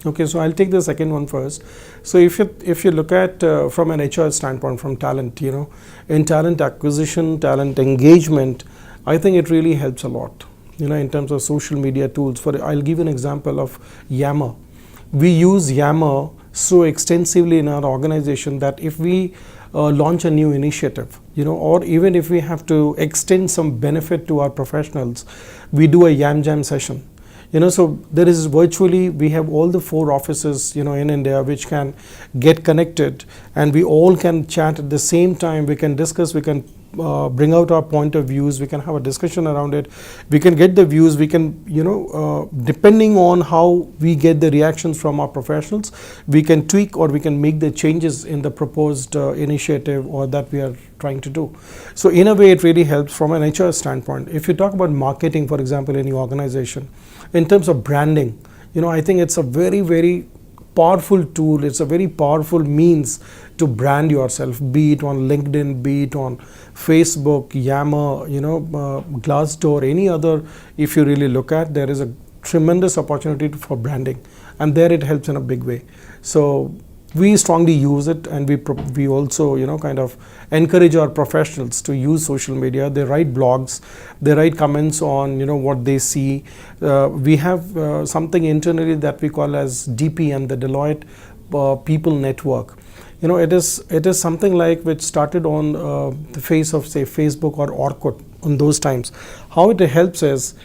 Okay, so I'll take the second one first. So if you look at from an HR standpoint, from talent, in talent acquisition, talent engagement, I think it really helps a lot. In terms of social media tools. I'll give you an example of Yammer. We use Yammer so extensively in our organization that if we launch a new initiative, or even if we have to extend some benefit to our professionals, we do a Yam Jam session. So there is virtually, we have all the 4 offices, in India, which can get connected, and we all can chat at the same time. We can discuss, we can bring out our point of views, we can have a discussion around it, we can get the views, we can, depending on how we get the reactions from our professionals, we can tweak or we can make the changes in the proposed initiative or that we are trying to do. So in a way, it really helps from an HR standpoint. If you talk about marketing, for example, in your organization, in terms of branding, I think it's a very, very powerful tool. It's a very powerful means to brand yourself, be it on LinkedIn, be it on Facebook, Yammer, Glassdoor, any other. If you really look at, there is a tremendous opportunity for branding, and there it helps in a big way. So we strongly use it, and we also kind of encourage our professionals to use social media. They write blogs, they write comments on what they see. We have something internally that we call as DPN, the Deloitte People Network. It is something like which started on the face of, say, Facebook or Orkut on those times. How it helps is,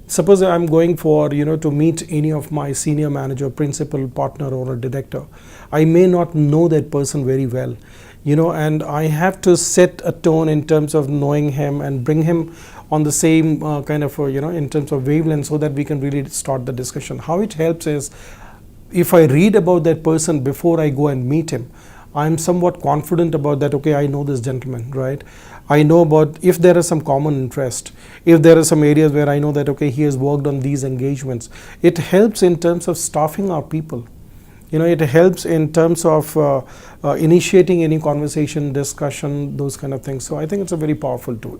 suppose I'm going for to meet any of my senior manager, principal, partner, or a director. I may not know that person very well, and I have to set a tone in terms of knowing him and bring him on the same kind of in terms of wavelength, so that we can really start the discussion. How it helps is, if I read about that person before I go and meet him, I'm somewhat confident about that. Okay, I know this gentleman, right? I know about if there is some common interest, if there are some areas where I know that, okay, he has worked on these engagements. It helps in terms of staffing our people. It helps in terms of initiating any conversation, discussion, those kind of things. So I think it's a very powerful tool.